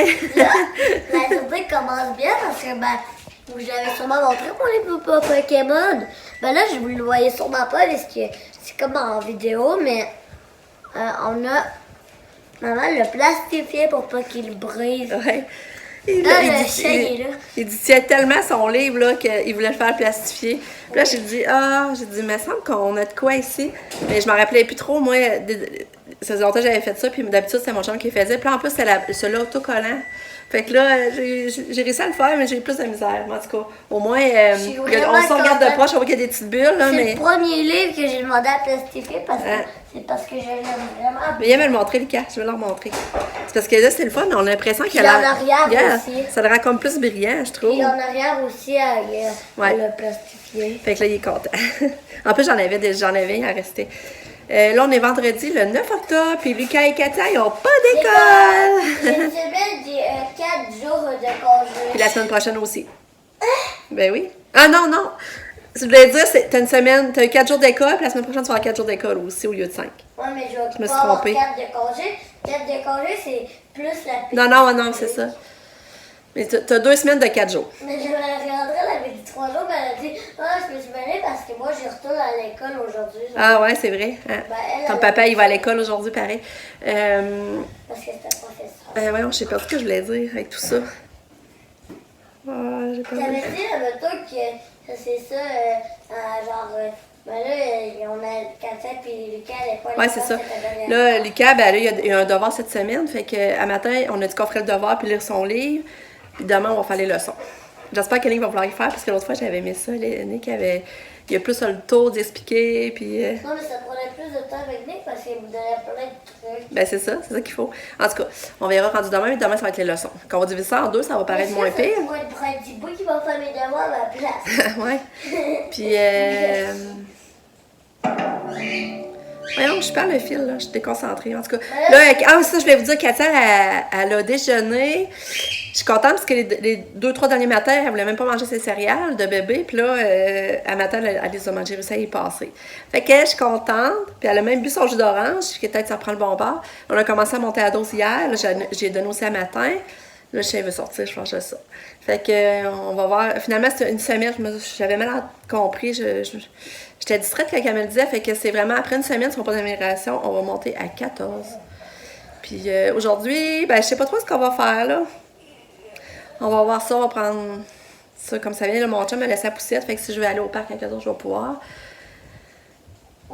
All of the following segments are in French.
Ouais! Là, la journée commence bien parce que, je l'avais sûrement montré pour les Pokémon. Là, je vous le voyais sûrement pas parce que c'est comme en vidéo, mais on a maman le plastifié pour pas qu'il brise. Ouais. Là, le chien est là. Il dit, tiens tellement son livre là, qu'il voulait le faire plastifier. Puis là, j'ai dit, il me semble qu'on a de quoi ici. Mais je m'en rappelais plus trop, moi. Ça faisait longtemps que j'avais fait ça, puis d'habitude, c'était mon chum qui le faisait. Puis là, en plus, c'était celui-là autocollant. Fait que là, j'ai réussi à le faire, mais j'ai plus de misère. En tout cas, au moins, on se regarde de proche, on voit qu'il y a des petites bulles. Là, c'est le premier livre que j'ai demandé à plastifier parce que je l'aime vraiment. Mais il aime me le montrer, Lucas. Je vais leur montrer. C'est parce que là, c'est le fun, mais on a l'impression qu'il a l'air. En arrière aussi. Ça le rend comme plus brillant, je trouve. Et en arrière aussi, le plastifier. Fait que là, il est content. En plus, j'en avais, il en restait. Là, on est vendredi, le 9 octobre, puis Lucas et Katia, ils n'ont pas d'école! J'ai une semaine, j'ai 4 jours de congé. Puis la semaine prochaine aussi. Ben oui. Ah non! Je voulais dire, t'as une semaine, t'as 4 jours d'école, puis la semaine prochaine, tu vas avoir 4 jours d'école aussi au lieu de 5. Ouais, mais je me suis pas avoir trompée. 4 de congé. 4 de congé, c'est plus la Non, c'est ça. Mais t'as 2 semaines de 4 jours. Mais je me regarderai, elle avait dit 3 jours, mais elle a dit je me suis mêlée parce que moi, j'y retourne à l'école aujourd'hui. Ah ouais, c'est vrai. Hein? Ton papa, il va à l'école aujourd'hui, pareil. Parce que c'était professeur. Voyons, je sais pas ce que je voulais dire avec tout ça. J'ai pas T'avais dit, mettons, que c'est ça, là, on a Katia puis Lucas à l'école. Ouais, c'est ça. Là, Lucas, là, il a un devoir cette semaine. Fait qu'à matin, on a dit qu'on ferait le devoir puis lire son livre. Puis demain, on va faire les leçons. J'espère que Nick va vouloir y faire parce que l'autre fois, j'avais aimé ça. Nick il a plus le tour d'expliquer. Puis, Non, mais ça prenait plus de temps avec Nick parce qu'il me donnait plein de trucs. Ben, c'est ça qu'il faut. En tout cas, on verra rendu demain, mais demain, ça va être les leçons. Quand on va diviser ça en 2, ça va paraître moins pire. Moi, il prend un petit bout qui va faire mes devoirs à la place. Ouais. Puis, voyons, je perds le fil, là. Je suis déconcentrée. En tout cas, là, ça, je voulais vous dire, Katia, elle a déjeuné. Je suis contente parce que les 2-3 derniers matins, elle voulait même pas manger ses céréales de bébé. Puis là, à matin, elle les a mangées, réussi à y passer. Fait que je suis contente. Puis elle a même bu son jus d'orange, peut-être ça prend le bon bord. On a commencé à monter à la dose hier. J'ai donné aussi à matin. Là, le chien veut sortir, je change ça. Fait que, on va voir. Finalement, c'est une semaine, j'avais mal compris. J'étais distraite quand elle me le disait. Fait que c'est vraiment, après une semaine, sur mon pas d'amélioration, on va monter à 14. Puis aujourd'hui, je sais pas trop ce qu'on va faire, là. On va voir ça, on va prendre ça comme ça vient. Là, mon chum me laisse la poussette. Fait que si je vais aller au parc à 14, je vais pouvoir.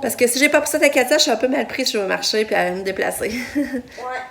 Parce que si j'ai pas poussette à Katia, je suis un peu mal prise, je veux marcher puis me déplacer. Ouais.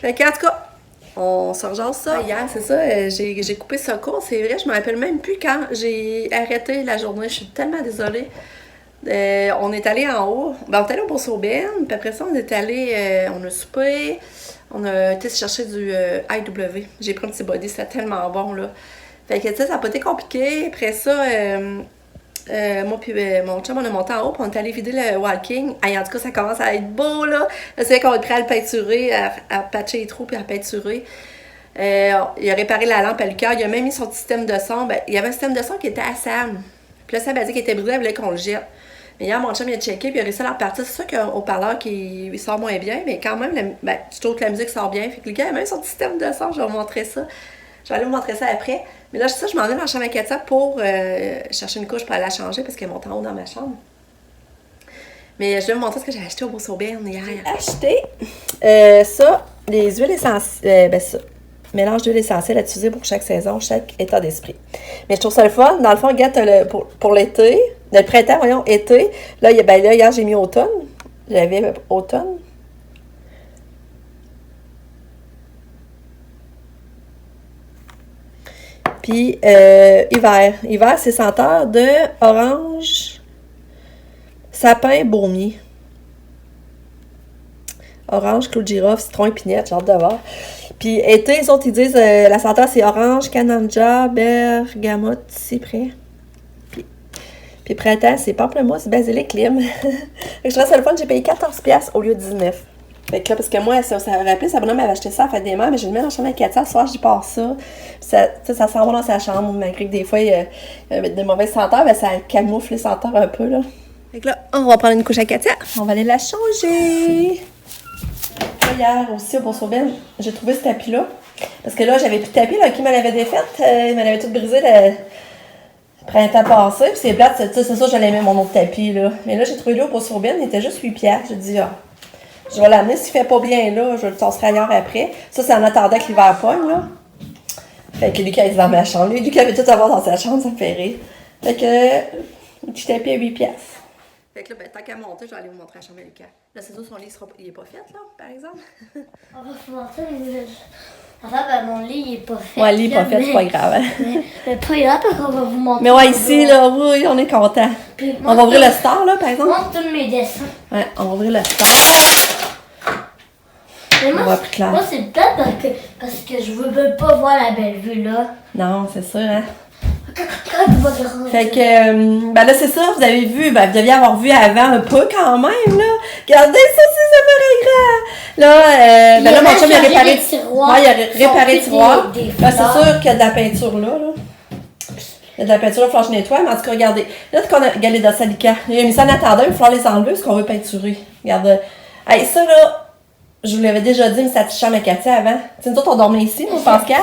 Fait qu'en tout cas, on se rejase ça. Hier, c'est ça, j'ai coupé ce cours. C'est vrai, je me rappelle même plus quand j'ai arrêté la journée. Je suis tellement désolée. On est allé en haut. On est allé au Bourse-Aubin. Puis après ça, on est allé, on a soupé. On a été chercher du IW. J'ai pris un petit body, c'était tellement bon, là. Fait que, tu sais, ça n'a pas été compliqué. Après ça, moi puis mon chum, on a monté en haut, puis on est allé vider le walking. En tout cas, ça commence à être beau, là. C'est vrai qu'on va être prêt à le peinturer, à patcher les trous, puis à peinturer. Il a réparé la lampe à Lucas. Il a même mis son petit système de son. Il y avait un système de son qui était à Sam. Puis là, Sam a dit qu'il était brisé, elle voulait qu'on le jette. Mais hier, mon chum, il a checké, puis il a réussi à la repartir. C'est sûr qu'au parleur, il sort moins bien, mais quand même, je trouve que la musique sort bien. Fait que le gars a même son petit système de son, je vais vous montrer ça. Je vais aller vous montrer ça après. Mais là, je m'en vais dans la chambre à Katia pour chercher une couche pour aller la changer, parce qu'elle monte en haut dans ma chambre. Mais je vais vous montrer ce que j'ai acheté au Bourse-Aubin hier. J'ai acheté ça, les huiles essentielles, ça. Mélange d'huile essentielle à utiliser pour chaque saison, chaque état d'esprit. Mais je trouve ça le fun. Dans le fond, regarde, pour l'été, le printemps, voyons, été. Là, hier, j'ai mis automne. J'avais automne. Puis, hiver. Hiver, c'est senteur de orange, sapin, baumier. Orange, clou de girofle, citron, épinette, j'ai hâte de voir. Puis été, les autres, ils disent la senteur, c'est orange, cananja, bergamote, cyprès. Puis printemps, c'est pamplemousse, basilic, lime. Je trouve ça le fun, j'ai payé 14$ au lieu de 19$. Fait que là, parce que moi, ça m'a rappelé, sa bonhomme m'avait acheté ça à la fête des mères, mais je le mets dans la chambre avec Katia, ce soir, j'y pars ça. Puis ça sent bon dans sa chambre, malgré que des fois, il y a des mauvaises senteurs, mais ça camoufle les senteurs un peu, là. Fait que là, on va prendre une couche à Katia. On va aller la changer. Hier aussi, au Bourse-Aubin, j'ai trouvé ce tapis-là. Parce que là, j'avais plus de tapis, là, qui me l'avait défaite. Il me l'avait tout brisé le printemps passé. Puis c'est plate, c'est ça, j'allais mettre mon autre tapis, là. Mais là, j'ai trouvé l'eau pour Sourbienne, il était juste 8 piastres. J'ai dit, je vais l'amener. S'il fait pas bien, là, je le tasserai ailleurs après. Ça, c'est en attendant que l'hiver pogne, là. Fait que Lucas était dans ma chambre. Lui, Lucas avait tout à voir dans sa chambre, ça me fait rire. Fait que, un petit tapis à 8 piastres. Fait que là, ben, tant qu'à monter, je vais aller vous montrer la chambre à Lucas. Là, c'est sûr, son lit, il est pas fait, là, par exemple. On va vous montrer les... Enfin, ben, mon lit, il est pas fait. Ouais, le lit est pas fait, c'est pas grave. Hein? Mais pas grave, parce qu'on va vous montrer. Mais ouais, ici, là, oui, on est content. On va ouvrir le store, là, par exemple. Montre tous mes dessins. Ouais, on va ouvrir le store. Mais moi, c'est peut-être parce que je veux même pas voir la belle vue, là. Non, c'est sûr, hein. Fait que, ben là, c'est ça, vous avez vu, ben, vous deviez avoir vu avant un peu quand même, là. Regardez ça, c'est super grand. Là, ben là, mon chum, il a réparé le tiroir. Ouais, il a réparé le tiroir. Ben, c'est sûr qu'il y a de la peinture là. Il y a de la peinture, il va falloir que je nettoie, mais en tout cas, regardez. Là, qu'on a, regardez, dans Salika. Il a mis ça en attendant, il va falloir les enlever parce qu'on veut peinturer. Regarde. Hey, ça, là. Je vous l'avais déjà dit, mais c'est la petite chambre à Katia avant. Tu sais, nous autres, on dormait ici, moi, Pascal.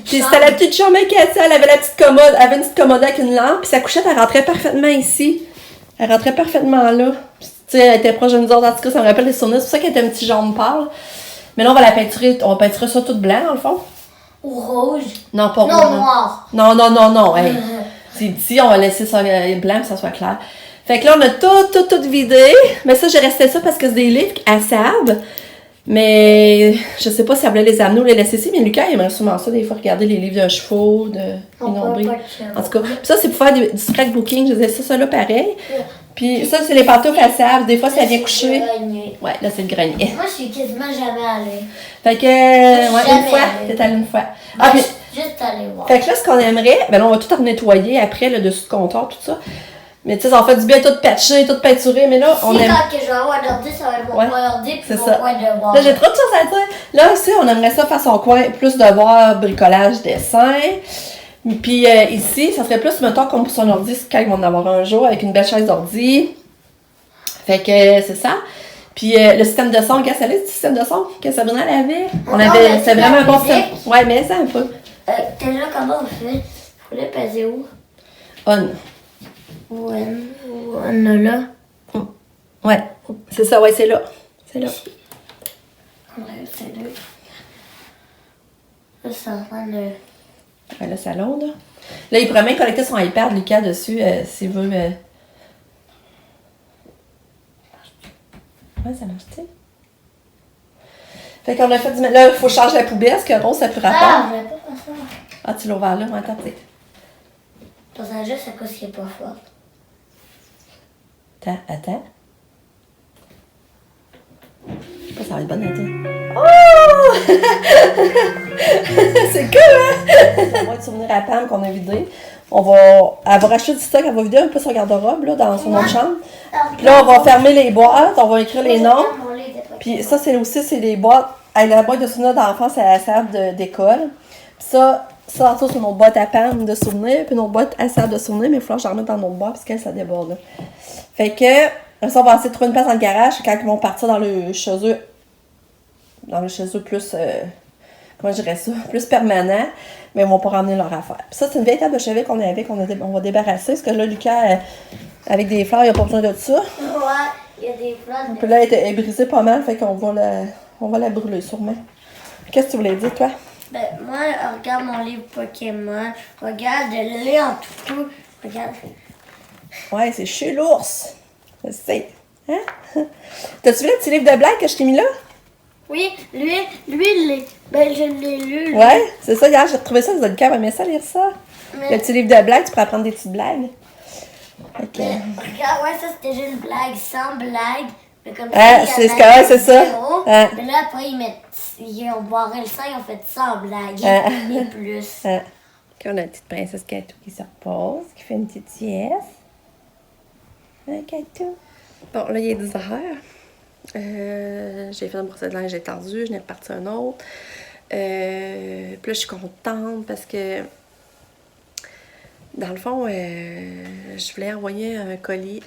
Puis c'était la petite chambre à Katia, elle avait la petite commode, elle avait une petite commode avec une lampe, puis sa couchette, elle rentrait parfaitement ici. Elle rentrait parfaitement là. Tu sais, elle était proche de nous autres, en tout cas, ça me rappelle les souvenirs. C'est pour ça qu'elle était un petit jaune pâle. Mais là, on va la peinturer, on peinturer ça tout blanc, dans le fond. Ou rouge. Non, pas rouge. Non, noir. Non. Hey. C'est petit, on va laisser ça blanc, que ça soit clair. Fait que là, on a tout vidé. Mais ça, j'ai resté ça parce que c'est des livres à Sab. Mais je sais pas si elle voulait les amener ou les laisser ici, mais Lucas, il aimerait sûrement ça, des fois, regarder les livres de chevaux, de nombrils. En tout cas, puis ça, c'est pour faire du scrapbooking. Je disais ça là, pareil. Puis ça, c'est les pantoufles à sable. Des fois, ça vient coucher. Ouais, là, c'est le grenier. Moi, je suis quasiment jamais allée. Fait que, ouais, une fois, t'es allée une fois. Ah, puis, juste aller voir. Fait que là, ce qu'on aimerait, ben là, on va tout nettoyer après, le dessus de comptoir, tout ça. Mais tu sais, on fait du bien tout patché, tout peinturé, mais là, on aime... quand que je vais avoir l'ordi, ça va être mon coin ordi, puis mon coin de bois. Là, j'ai trop de choses à dire. Là aussi, on aimerait ça faire son coin, plus de voir bricolage, dessin. Puis ici, ça serait plus, mettons, comme pour son ordi, quand ils vont en avoir un jour, avec une belle chaise d'ordi. Fait que c'est ça. Puis le système de son, quel c'est le système de son que Sabrina avait? C'était vraiment un bon système. Ouais, mais ça un peu. Déjà, comment on fait? Faut le peser où? On. On là. Ouais, c'est ça, ouais, c'est là. C'est là. Ouais, c'est là. Là, c'est en train de... Ouais, le salon, là. Là, il pourrait même connecter son iPad, Lucas, dessus, s'il veut. Ouais, ça marche, tu sais. Fait qu'on a fait du... Là, il faut changer la poubelle, parce que Rose, ça peut rapport. Ah, je vais pas faire ça. Ah, tu l'as ouvert là, attends, peut-être. Parce que juste à cause qu'il est pas fort. Attends. Je sais pas si ça va être bonne, attends. Oh! C'est cool, hein? On va être souvenir à Pam qu'on a vidé. Elle va racheter du stock, elle va vider un peu son garde-robe, là, dans son autre chambre. Puis là, on va fermer les boîtes, on va écrire les noms. Puis ça, c'est les boîtes. La boîte de souvenirs d'enfance à la salle d'école. Puis ça, en dessous, c'est une autre boîte à Pam de souvenirs, puis une autre boîte à salle de souvenirs, mais il va falloir que je la remette dans notre boîte, parce qu'elle, ça déborde, là. Fait que, ça, on va essayer de trouver une place dans le garage, quand ils vont partir dans le chez eux plus, comment je dirais ça, plus permanent, mais ils vont pas ramener leur affaire. Puis ça, c'est une vieille table de chevet qu'on avait, on va débarrasser, parce que là, Lucas, avec des fleurs, il n'a pas besoin de ça. Ouais, il y a des fleurs. Puis là, elle est brisée pas mal, fait qu'on va la brûler sûrement. Qu'est-ce que tu voulais dire, toi? Ben, moi, regarde mon livre Pokémon, regarde le lait en toutou, regarde. Ouais, c'est chez l'ours. Je sais. Hein? T'as-tu vu le petit livre de blagues que je t'ai mis là? Oui, lui, ben, je l'ai lu. Lui. Ouais, c'est ça. Hier, j'ai retrouvé ça. Vous avez le cœur aimé ça, lire ça? Mais... Le petit livre de blagues, tu pourrais apprendre des petites blagues. Ok. Regarde, ouais, ça, c'était juste une blague sans blague. Mais comme ça, c'est ça. Mais là, après, ils ont barré le sein, ils ont fait sans blague. Et plus. OK, on a la petite princesse Katou qui se repose, qui fait une petite sieste. Hein, Katou? Bon, là, il est 10 heures. J'ai fait un brosse de linge, j'ai tendu, je n'ai reparti un autre. Puis là, je suis contente parce que, dans le fond, je voulais envoyer un colis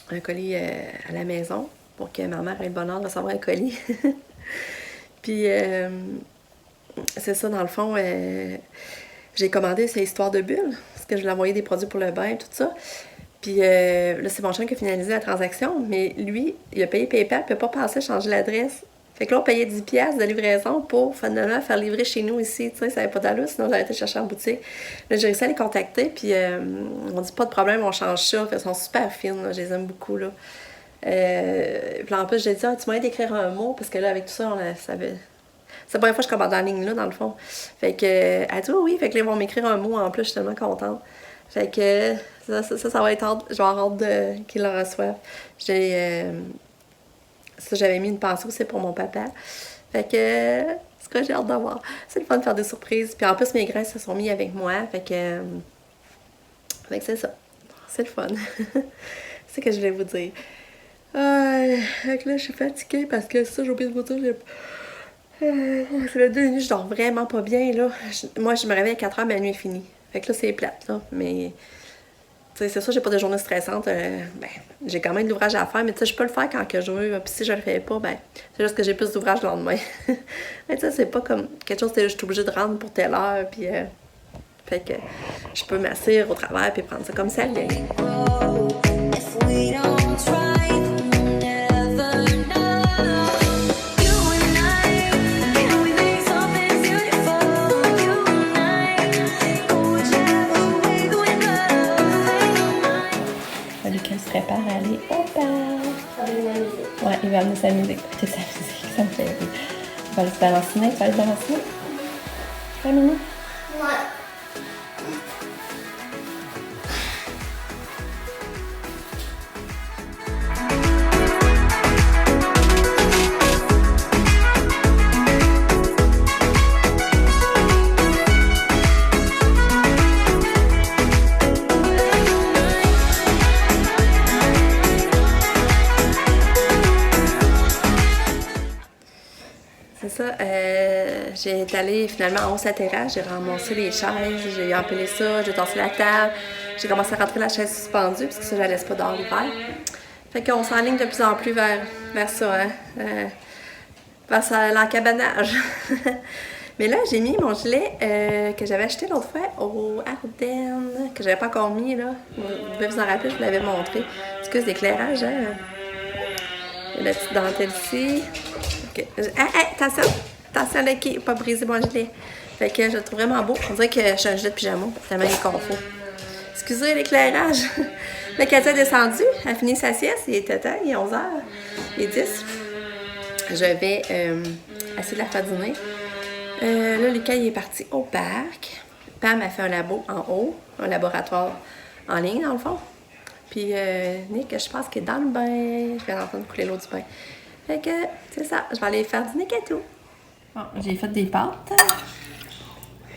à la maison pour que ma mère ait le bonheur de recevoir un colis. Puis, c'est ça, dans le fond, j'ai commandé ces histoires de bulles, parce que je voulais envoyer des produits pour le bain et tout ça. Puis là, c'est mon chum qui a finalisé la transaction, mais lui, il a payé PayPal, puis il n'a pas pensé à changer l'adresse. Fait que là, on payait 10$ de livraison pour finalement faire livrer chez nous ici. Tu sais, ça n'avait pas d'allure, sinon j'aurais été chercher en boutique. Là, j'ai réussi à les contacter, puis on dit pas de problème, on change ça. Elles sont super fines, là, je les aime beaucoup, là. Puis là, en plus, j'ai dit, tu m'as d'écrire un mot, parce que là, avec tout ça, c'est la première fois que je commande en ligne, là, dans le fond. Fait que, elle dit, oui, fait que là, ils vont m'écrire un mot en plus, je suis tellement contente. Fait que, ça va être hâte. Je vais avoir hâte qu'ils le reçoivent. Ça, j'avais mis une pensée aussi pour mon papa. Fait que, c'est quoi, j'ai hâte d'avoir. C'est le fun de faire des surprises. Puis en plus, mes grains se sont mis avec moi. Fait que c'est ça. C'est le fun. C'est ce que je voulais vous dire. Fait que là, je suis fatiguée parce que ça, j'ai oublié de vous dire, c'est le 2 nuits, je dors vraiment pas bien, là. Moi, je me réveille à 4h, ma nuit est finie. Fait que là, c'est plate, là. Mais, tu sais, c'est sûr, j'ai pas de journée stressante. J'ai quand même de l'ouvrage à faire, mais tu sais, je peux le faire quand que je veux. Puis si je le fais pas, c'est juste que j'ai plus d'ouvrage le lendemain. Mais tu sais, c'est pas comme quelque chose que je suis obligée de rendre pour telle heure. Puis, fait que je peux m'asseoir au travail puis prendre ça comme ça vient. Lucas se prépare à aller au parc. Ouais, il va amener sa musique. Écoutez sa musique, ça me fait rire. Il va aller se balanciner. Tu vas aller te balanciner? Ouais, Mimi? Ouais. C'est ça, j'ai allée finalement en haut sa terrasse, j'ai ramassé les chaises, j'ai empilé ça, j'ai tassé la table, j'ai commencé à rentrer la chaise suspendue parce que ça, je la laisse pas dehors l'hiver. Fait qu'on s'enligne de plus en plus vers ça, hein, vers l'encabanage. Mais là, j'ai mis mon gilet que j'avais acheté l'autre fois au Ardennes, que j'avais pas encore mis, là. Vous devez vous en rappeler, je vous l'avais montré. Excuse l'éclairage, hein. La petite dentelle ici. Okay. Attention, là, qui pas briser mon gilet. Fait que je le trouve vraiment beau. On dirait que je suis un gilet de pyjama, tellement il est confort. Excusez l'éclairage. La Katia est descendue, elle a fini sa sieste, il était temps, il est 11h, il est 10. Je vais essayer de la faire dîner. Là, Lucas, il est parti au parc. Pam a fait un labo en haut, un laboratoire en ligne, dans le fond. Puis Nick, je pense qu'il est dans le bain. Je vais entendre couler l'eau du bain. Fait que, c'est ça. Je vais aller faire dîner Katou. Bon, j'ai fait des pâtes.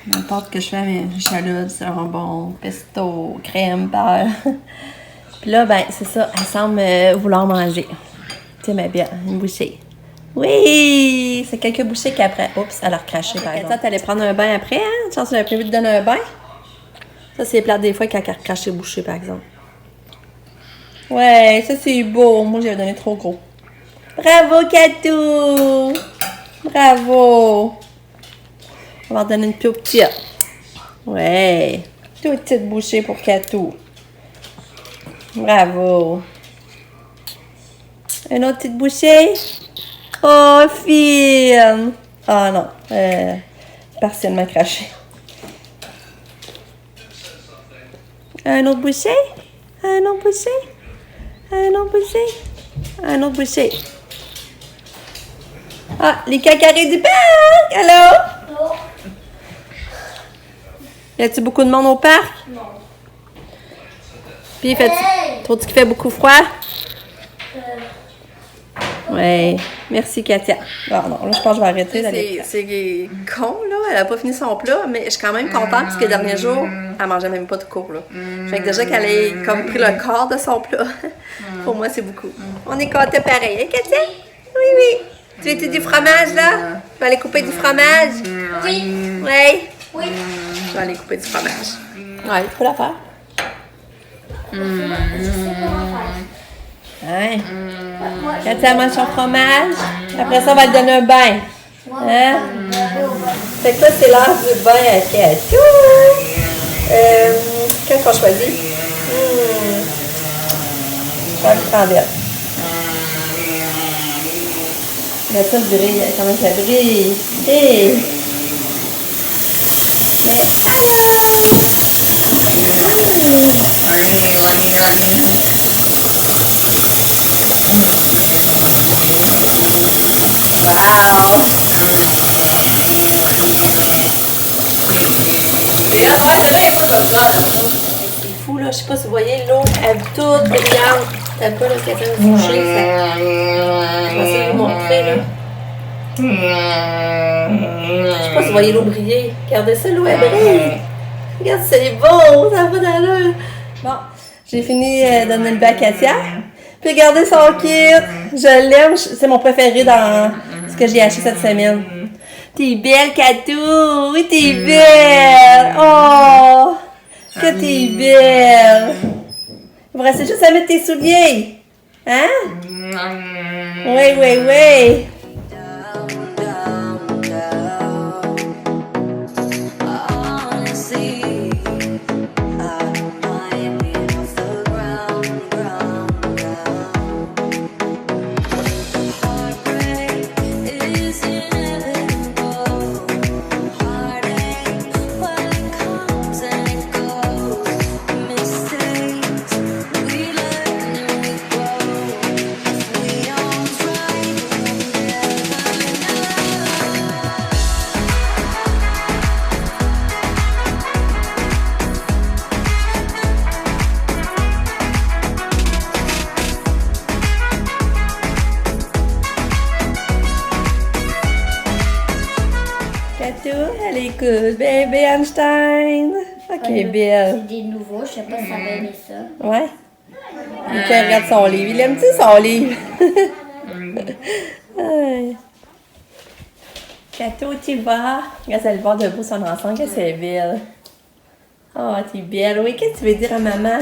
Une pâte que je fais à mes échalotes, bon, pesto, crème, beurre. Puis là, ben, c'est ça. Elle semble vouloir manger. Tiens, ma bien, une bouchée. Oui! C'est quelques bouchées qu'après. Oups, elle a recraché, par exemple. T'allais prendre un bain après, hein? Chance, j'avais prévu de donner un bain. Ça, c'est plate des fois quand elle recrache les bouchées, par exemple. Ouais, ça, c'est beau. Moi, j'avais donné trop gros. Bravo, Katou! Bravo! On va en donner une plus petite. Ouais. Toute petite bouchée pour Katou. Bravo. Une autre petite bouchée? Oh, fine! Ah non, partiellement craché. Un autre bouchée? Un autre bouchée? Un autre bouchée? Un autre bouchée? Ah, les cacarets du parc! Allô? Non. Y a-t-il beaucoup de monde au parc? Non. Puis, trouves-tu qu'il fait beaucoup froid? Ouais. Merci, Katia. Ah non, là, je pense que je vais arrêter d'aller. C'est con, là. Elle a pas fini son plat, mais je suis quand même contente parce que les derniers jours, elle mangeait même pas de cours, là. Fait que déjà qu'elle ait comme pris le quart de son plat, pour moi, c'est beaucoup. On est content pareil, hein, Katia? Oui, oui. Tu veux du fromage, là? Tu vas aller couper du fromage? Oui. Oui? Oui. Je vais aller couper du fromage. Ouais, tu peux la faire. Je sais comment faire. Ouais. Katia mange son fromage. Après ça, on va lui donner un bain. Hein? Fait que là, c'est l'heure du bain à Catou. Qu'est-ce qu'on choisit? Charles Crandette. La tête brille, comment ça brille? Hey! C'est fou là, je sais pas si vous voyez l'eau, elle est toute brillante. T'as pas là, quelqu'un de touché, ça. Je vais essayer de vous montrer là. Je sais pas si vous voyez l'eau briller. Regardez ça, l'eau elle brille. Regarde, c'est beau, ça va d'allure. Bon, j'ai fini de donner le bac à Katia. Puis regardez son kit. Je l'aime, c'est mon préféré dans ce que j'ai acheté cette semaine. T'es belle, Katou! Oui, t'es belle! Oh! Que t'es belle! Il vous reste juste à mettre tes souliers! Hein? Oui, oui, oui! Elle est good, bébé Einstein. Ok, belle. C'est des nouveaux, je sais pas si ça va aimer ça. Ouais. Il regarde son livre. Il aime-tu son livre? Katou, tu vas. Regarde, elle le voit debout son enfant, que c'est belle. Oh, t'es belle. Oui, qu'est-ce que tu veux dire à maman?